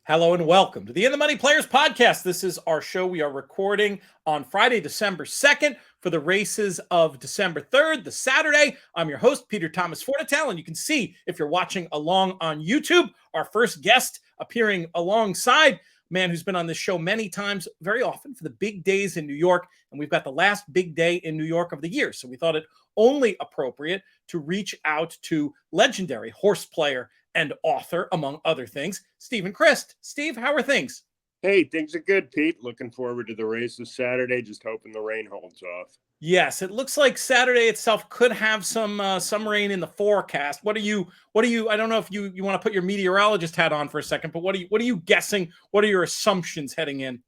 Hello and welcome to the In the Money Players podcast. This is our show. We are recording on Friday, December 2nd for the races of December 3rd, the Saturday. I'm your host, Peter Thomas Fornitel, and you can see if you're watching along on YouTube, our first guest appearing alongside a man who's been on this show many times, very often for the big days in New York. And we've got the last big day in New York of the year. So we thought it only appropriate to reach out to legendary horse player and author, among other things, Steven Crist. Steve, how are things? Hey, things are good, Pete. Looking forward to the race this Saturday. Just hoping the rain holds off. Yes, it looks like Saturday itself could have some rain in the forecast. What are you? I don't know if you want to put your meteorologist hat on for a second, but what are you guessing? What are your assumptions heading in?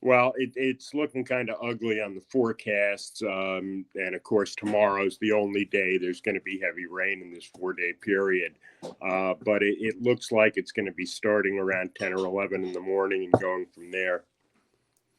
Well, it's looking kind of ugly on the forecasts. And of course, tomorrow's the only day there's going to be heavy rain in this 4-day period. But it looks like it's going to be starting around 10 or 11 in the morning and going from there.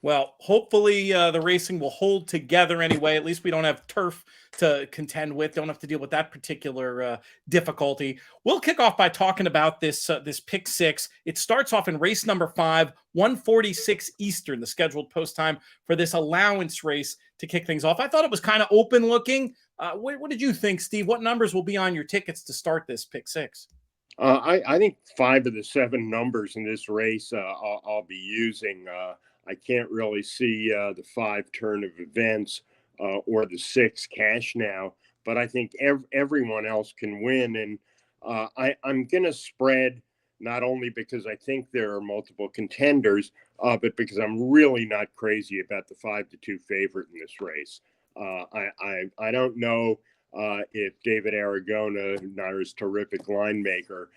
Well, hopefully the racing will hold together anyway. At least we don't have turf to contend with. Don't have to deal with that particular difficulty. We'll kick off by talking about this pick six. It starts off in race number 5, 1:46 Eastern, the scheduled post time for this allowance race to kick things off. I thought it was kind of open looking. What did you think, Steve? What numbers will be on your tickets to start this pick six? I think 5 of the 7 numbers in this race I'll be using. I can't really see the 5 turn of events or the 6 cash now, but I think everyone else can win. And I'm going to spread, not only because I think there are multiple contenders, but because I'm really not crazy about the 5-2 favorite in this race. I don't know if David Aragona, Naira's terrific line maker,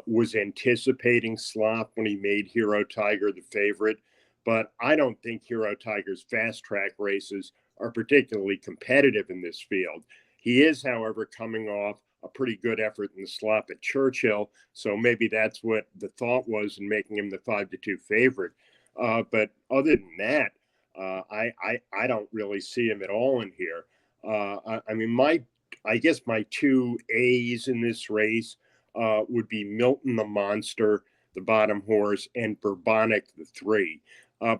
was anticipating slop when he made Hero Tiger the favorite. But I don't think Hero Tiger's fast track races are particularly competitive in this field. He is, however, coming off a pretty good effort in the slop at Churchill. So maybe that's what the thought was in making him the 5-2 favorite. But other than that, I don't really see him at all in here. I guess my 2 A's in this race would be Milton the Monster, the bottom horse, and Bourbonic the 3.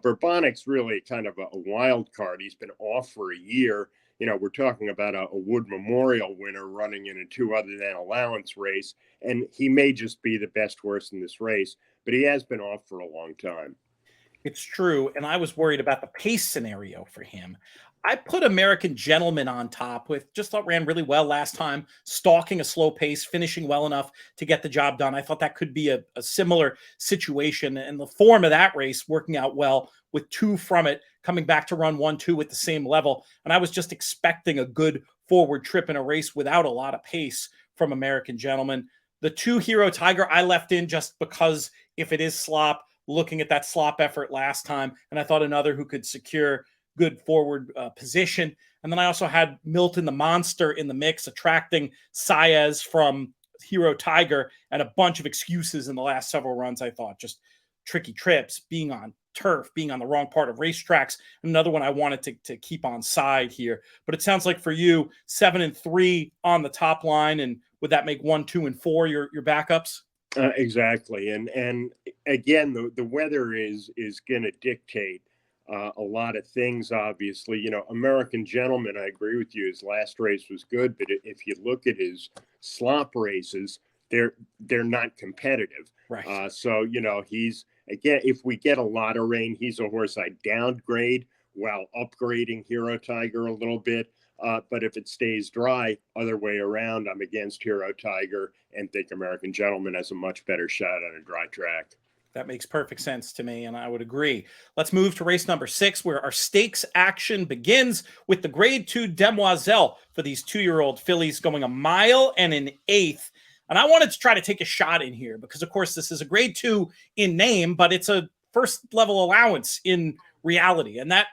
Bourbonic's really kind of a wild card. He's been off for a year. You know, we're talking about a Wood Memorial winner running in a 2 other than allowance race, and he may just be the best horse in this race, but he has been off for a long time. It's true, and I was worried about the pace scenario for him. I put American Gentleman on top with just thought ran really well last time, stalking a slow pace, finishing well enough to get the job done. I thought that could be a similar situation, and the form of that race working out well with 2 from it coming back to run 1-2 at the same level. And I was just expecting a good forward trip in a race without a lot of pace from American Gentleman. The 2 Hero Tiger I left in just because if it is slop, looking at that slop effort last time, and I thought another who could secure good forward position. And then I also had Milton the Monster in the mix, attracting Saez from Hero Tiger, and a bunch of excuses in the last several runs. I thought just tricky trips, being on turf, being on the wrong part of racetracks. Another one I wanted to keep on side here. But it sounds like for you, 7 and 3 on the top line, and would that make 1, 2, and 4 your backups? Exactly. And again, the weather is going to dictate a lot of things, obviously. You know, American Gentleman, I agree with you, his last race was good, but if you look at his slop races, they're not competitive. Right. So, you know, he's, again, if we get a lot of rain, he's a horse I downgrade while upgrading Hero Tiger a little bit. But if it stays dry, other way around, I'm against Hero Tiger and think American Gentleman has a much better shot on a dry track. That makes perfect sense to me, and I would agree. Let's move to race number 6, where our stakes action begins with the Grade 2 Demoiselle for these 2-year-old fillies going 1 mile and an eighth. And I wanted to try to take a shot in here because, of course, this is a Grade 2 in name, but it's a first-level allowance in reality. And that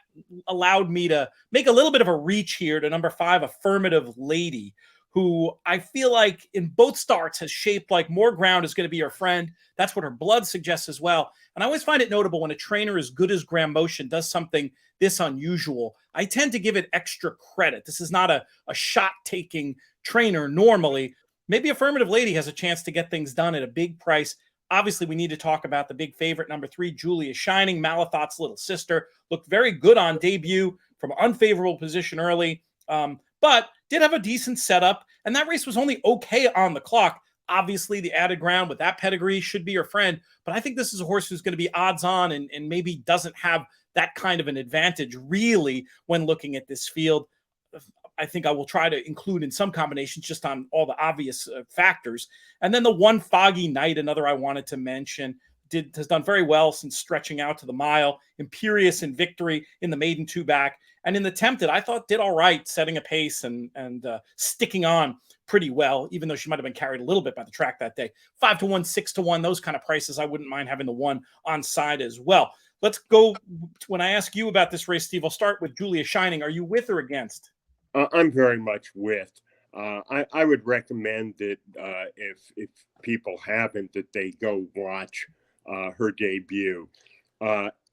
allowed me to make a little bit of a reach here to number 5, Affirmative Lady, who I feel like in both starts has shaped like more ground is going to be her friend. That's what her blood suggests as well. And I always find it notable when a trainer as good as Graham Motion does something this unusual. I tend to give it extra credit. This is not a shot-taking trainer normally. Maybe Affirmative Lady has a chance to get things done at a big price. Obviously, we need to talk about the big favorite, number 3, Julia Shining, Malathaat's little sister. Looked very good on debut from unfavorable position early, but did have a decent setup, and that race was only okay on the clock. Obviously, the added ground with that pedigree should be your friend, but I think this is a horse who's going to be odds on and maybe doesn't have that kind of an advantage really when looking at this field. I think I will try to include in some combinations just on all the obvious factors. And then the one Foggy Night, another I wanted to mention, has done very well since stretching out to the mile. Imperious in victory in the maiden 2-back. And in the Tempted, I thought did all right, setting a pace and sticking on pretty well, even though she might have been carried a little bit by the track that day. 5-1, 6-1, those kind of prices. I wouldn't mind having the one on side as well. Let's go. When I ask you about this race, Steve, I'll start with Julia Shining. Are you with or against? I'm very much with. I would recommend that if people haven't, that they go watch her debut.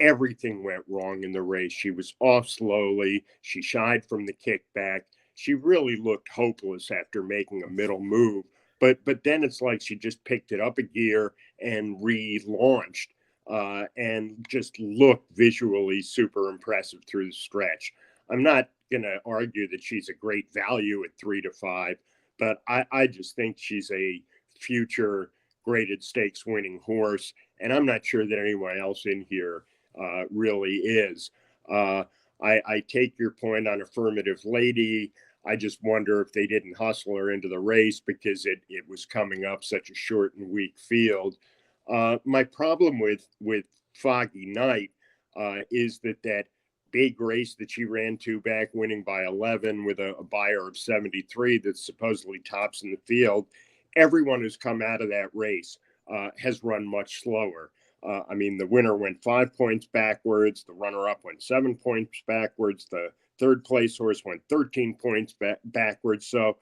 Everything went wrong in the race. She was off slowly. She shied from the kickback. She really looked hopeless after making a middle move. But then it's like she just picked it up a gear and relaunched and just looked visually super impressive through the stretch. I'm not going to argue that she's a great value at 3 to 5, but I just think she's a future graded stakes winning horse. And I'm not sure that anyone else in here really is. I take your point on Affirmative Lady. I just wonder if they didn't hustle her into the race because it was coming up such a short and weak field. My problem with Foggy Night is that big race that she ran 2-back, winning by 11 with a buyer of 73 that supposedly tops in the field. Everyone who's come out of that race has run much slower. I mean, the winner went 5 points backwards. The runner-up went 7 points backwards. The third place horse went 13 points backwards. So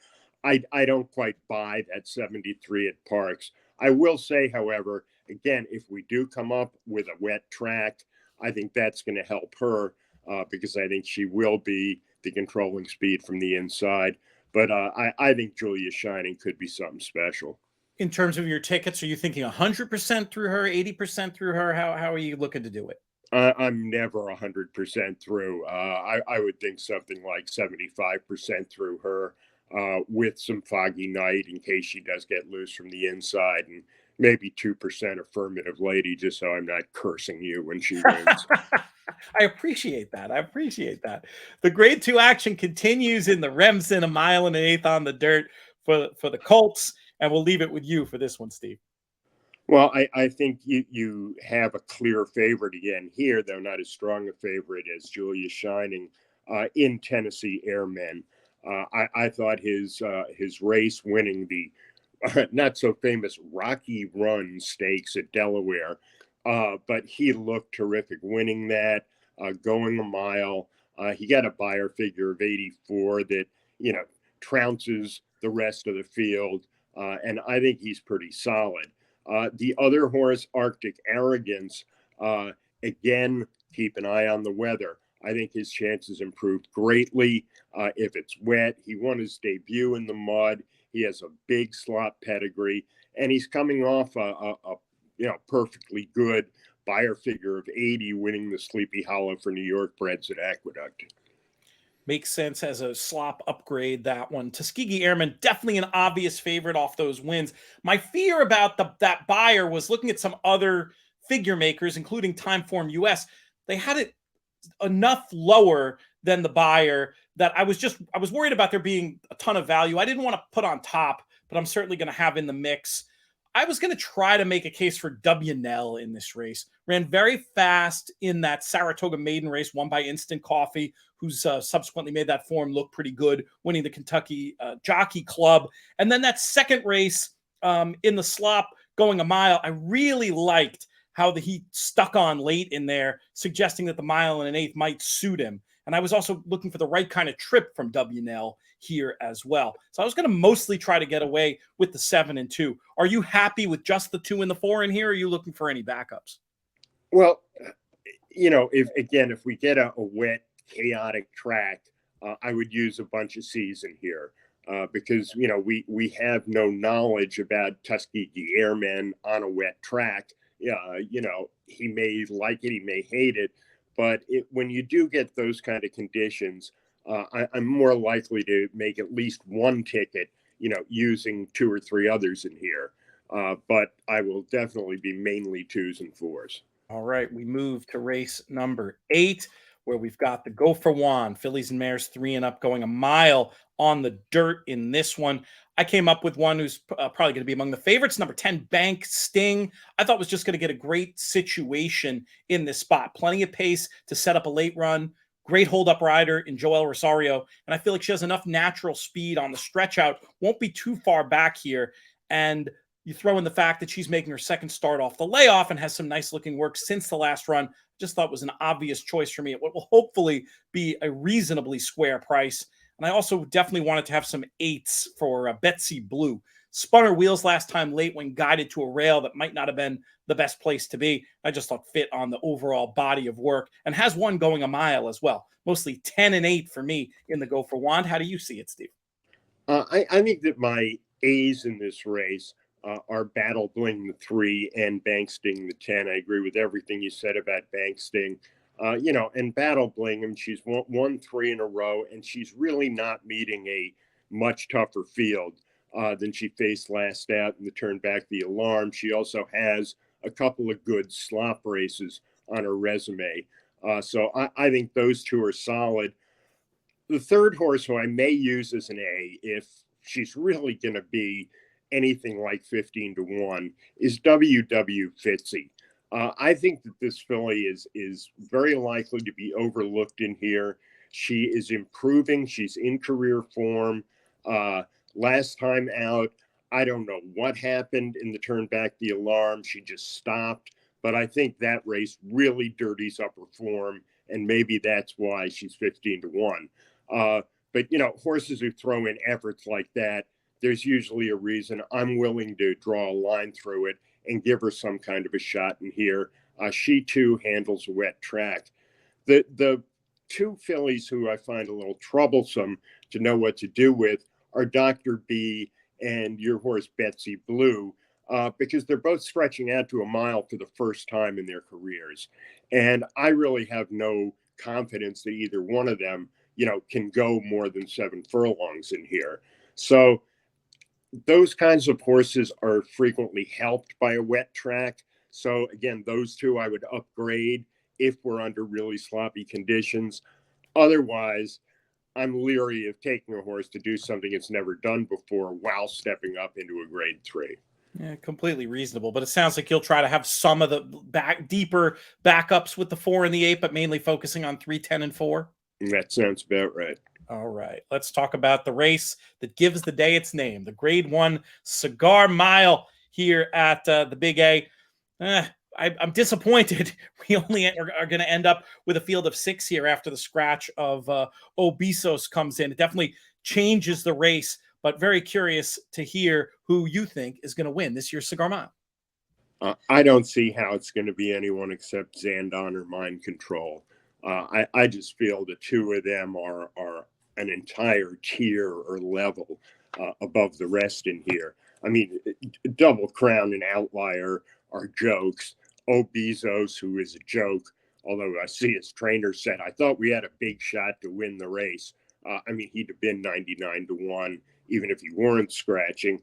I don't quite buy that 73 at Parks. I will say, however, again, if we do come up with a wet track, I think that's going to help her because I think she will be the controlling speed from the inside. But I think Julia Shining could be something special. In terms of your tickets, are you thinking 100% through her, 80% through her? How are you looking to do it? I'm never 100% through. I would think something like 75% through her with some Foggy Night in case she does get loose from the inside, and maybe 2% Affirmative Lady, just so I'm not cursing you when she wins. I appreciate that. I appreciate that. The grade 2 action continues in the Remsen, 1 1/8 on the dirt for the Colts. And we'll leave it with you for this one, Steve. Well, I think you have a clear favorite again here, though not as strong a favorite as Julia Shining in Tennessee Airmen. I thought his race winning the not so famous Rocky Run Stakes at Delaware, but he looked terrific winning that, going a mile. He got a buyer figure of 84 that, trounces the rest of the field. And I think he's pretty solid. The other horse, Arctic Arrogance, again, keep an eye on the weather. I think his chances improved greatly. If it's wet, he won his debut in the mud. He has a big slot pedigree, and he's coming off a perfectly good buyer figure of 80, winning the Sleepy Hollow for New York breds at Aqueduct. Makes sense as a slop upgrade, that one. Tuskegee Airmen, definitely an obvious favorite off those wins. My fear about that buyer was looking at some other figure makers, including Timeform US. They had it enough lower than the buyer that I was worried about there being a ton of value. I didn't want to put on top, but I'm certainly going to have in the mix. I was going to try to make a case for Demoiselle in this race. Ran very fast in that Saratoga maiden race, won by Instant Coffee, who's subsequently made that form look pretty good, winning the Kentucky Jockey Club. And then that second race in the slop, going a mile, I really liked how he stuck on late in there, suggesting that the 1 1/8 might suit him. And I was also looking for the right kind of trip from Demoiselle here as well. So I was going to mostly try to get away with the 7 and 2. Are you happy with just the 2 and the 4 in here? Or are you looking for any backups? Well, if we get a wet, chaotic track, I would use a bunch of C's in here. because we have no knowledge about Tuskegee Airmen on a wet track. He may like it, he may hate it, but when you do get those kind of conditions, I'm more likely to make at least one ticket, using two or three others in here. But I will definitely be mainly twos and fours. All right, we move to race number 8, where we've got the Go for Juan, fillies and mares 3 and up, going a mile on the dirt in this one. I came up with one who's probably going to be among the favorites. Number 10, Bank Sting. I thought was just going to get a great situation in this spot. Plenty of pace to set up a late run. Great hold-up rider in Joel Rosario. And I feel like she has enough natural speed on the stretch out. Won't be too far back here. And you throw in the fact that she's making her second start off the layoff and has some nice looking work since the last run. Just thought was an obvious choice for me at what will hopefully be a reasonably square price. And I also definitely wanted to have some 8s for Betsy Blue. Spun her wheels last time late when guided to a rail that might not have been the best place to be. I just thought fit on the overall body of work, and has one going a mile as well. Mostly 10 and 8 for me in the Go for Wand. How do you see it, Steve? I think that my A's in this race are Battle Bling the 3 and Bank Sting the 10. I agree with everything you said about Bank Sting. And Battle Bling, and she's won 3 in a row, and she's really not meeting a much tougher field than she faced last out in the Turn Back the Alarm. She also has a couple of good slop races on her resume. So I think those two are solid. The third horse who I may use as an A, if she's really going to be anything like 15 to 1, is WW Fitzy. I think that this filly is very likely to be overlooked in here. She is improving. She's in career form. Last time out, I don't know what happened in the Turn Back the Alarm. She just stopped. But I think that race really dirties up her form, and maybe that's why she's 15 to 1. But horses who throw in efforts like that, there's usually a reason. I'm willing to draw a line through it and give her some kind of a shot in here. She too handles a wet track. The two fillies who I find a little troublesome to know what to do with are Dr. B and your horse Betsy Blue, because they're both stretching out to a mile for the first time in their careers. And I really have no confidence that either one of them, can go more than 7 furlongs in here. So those kinds of horses are frequently helped by a wet track. So again, those two I would upgrade if we're under really sloppy conditions. Otherwise, I'm leery of taking a horse to do something it's never done before while stepping up into a grade 3. Yeah, completely reasonable. But it sounds like you'll try to have some of the deeper backups with the 4 and the 8, but mainly focusing on 3, 10, and 4. That sounds about right. All right, let's talk about the race that gives the day its name, the Grade 1 Cigar Mile here at the Big A. I'm disappointed. We only are going to end up with a field of 6 here after the scratch of Obesos comes in. It definitely changes the race, but very curious to hear who you think is going to win this year's Cigar Mile. I don't see how it's going to be anyone except Zandon or Mind Control. I just feel the two of them are an entire tier or level above the rest in here. I mean, Double Crown and Outlier are jokes. Obesos, who is a joke, although I see his trainer said, I thought we had a big shot to win the race. He'd have been 99 to 1, even if he weren't scratching.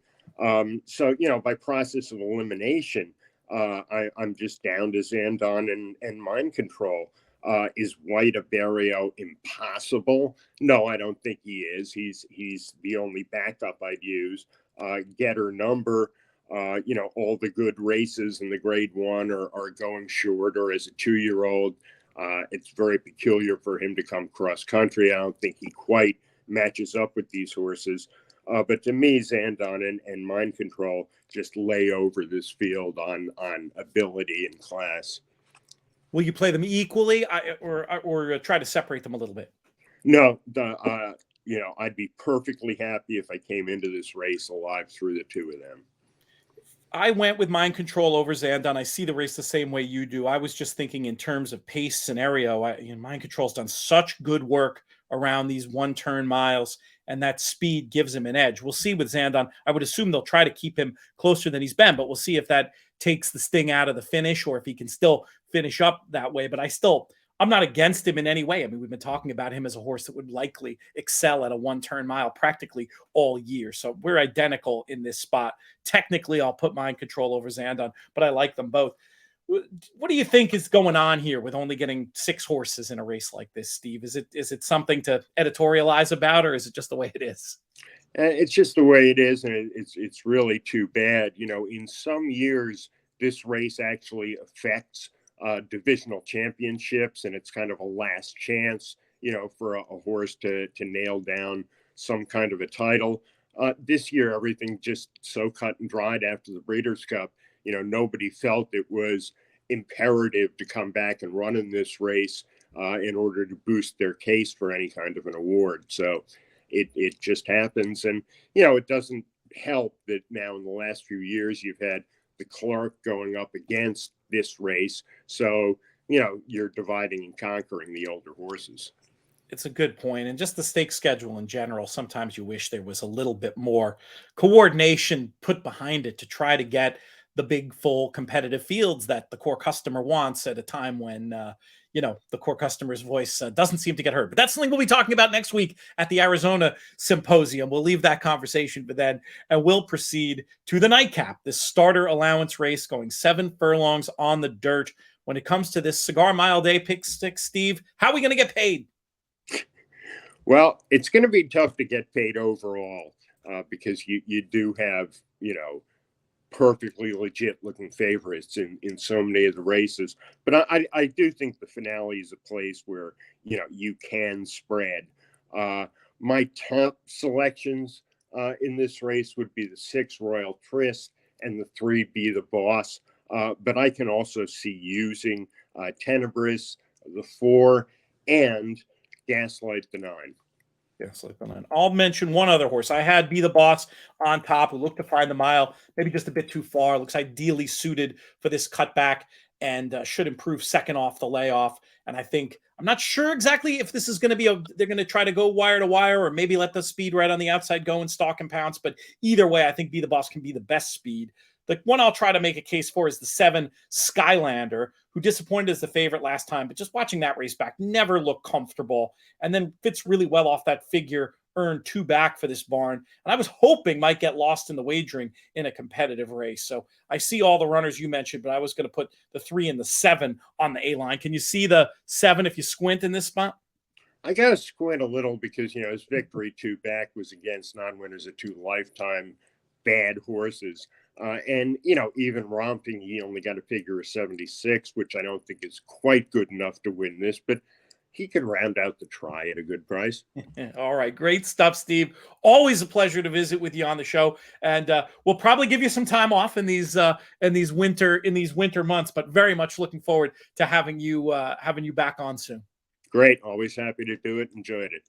So, by process of elimination, I'm just down to Zandon and Mind Control. Is White Abarrio impossible? No, I don't think he is. He's the only backup I'd use. Get her number. All the good races in the Grade 1 are going short, or as a 2-year-old, it's very peculiar for him to come cross country. I don't think he quite matches up with these horses. But to me, Zandon and Mind Control just lay over this field on ability and class. Will you play them equally, or try to separate them a little bit? No, I'd be perfectly happy if I came into this race alive through the two of them. I went with Mind Control over Zandon. I see the race the same way you do. I was just thinking in terms of pace scenario. Mind Control's done such good work around these one-turn miles, and that speed gives him an edge. We'll see with Zandon. I would assume they'll try to keep him closer than he's been, but we'll see if that takes the sting out of the finish or if he can still finish up that way. But I'm not against him in any way. I mean, we've been talking about him as a horse that would likely excel at a one-turn mile practically all year. So we're identical in this spot. Technically, I'll put Mind Control over Zandon, but I like them both. What do you think is going on here with only getting 6 horses in a race like this, Steve? Is it something to editorialize about, or is it just the way it is? It's just the way it is, and it's really too bad. You know, in some years, this race actually affects divisional championships, and it's kind of a last chance, you know, for a horse to nail down some kind of a title. This year, everything just so cut and dried after the Breeders' Cup. You know, nobody felt it was imperative to come back and run in this race in order to boost their case for any kind of an award. So it just happens. And, you know, it doesn't help that now in the last few years, you've had the Clark going up against this race. So, you know, you're dividing and conquering the older horses. It's a good point. And just the stake schedule in general, sometimes you wish there was a little bit more coordination put behind it to try to get the big, full competitive fields that the core customer wants at a time when, the core customer's voice doesn't seem to get heard. But that's something we'll be talking about next week at the Arizona Symposium. We'll leave that conversation for then, and we'll proceed to the nightcap, this starter allowance race going 7 furlongs on the dirt. When it comes to this Cigar Mile Day pick six, Steve, how are we going to get paid? Well, it's going to be tough to get paid overall because you do have, you know, perfectly legit looking favorites in so many of the races. But I do think the finale is a place where, you know, you can spread. My top selections in this race would be the 6 Royal Crist and the 3 Be the Boss. But I can also see using Tenebris, the 4, and Gaslight the 9. Yes, like the 9. I'll mention one other horse. I had Be the Boss on top, who looked to find the mile, maybe just a bit too far. Looks ideally suited for this cutback and should improve second off the layoff. And I think, I'm not sure exactly if this is going to be they're going to try to go wire to wire or maybe let the speed right on the outside go and stalk and pounce. But either way, I think Be the Boss can be the best speed. The one I'll try to make a case for is the 7 Skylander, who disappointed as the favorite last time, but just watching that race back, never looked comfortable, and then fits really well off that figure, earned 2 back for this barn, and I was hoping might get lost in the wagering in a competitive race. So I see all the runners you mentioned, but I was going to put the 3 and the 7 on the A-line. Can you see the 7 if you squint in this spot? I got to squint a little because, you know, his victory 2 back was against non-winners at 2 lifetime bad horses. And, you know, even romping, he only got a figure of 76, which I don't think is quite good enough to win this, but he could round out the try at a good price. All right. Great stuff, Steve. Always a pleasure to visit with you on the show. And we'll probably give you some time off in these winter months, but very much looking forward to having you back on soon. Great. Always happy to do it. Enjoyed it.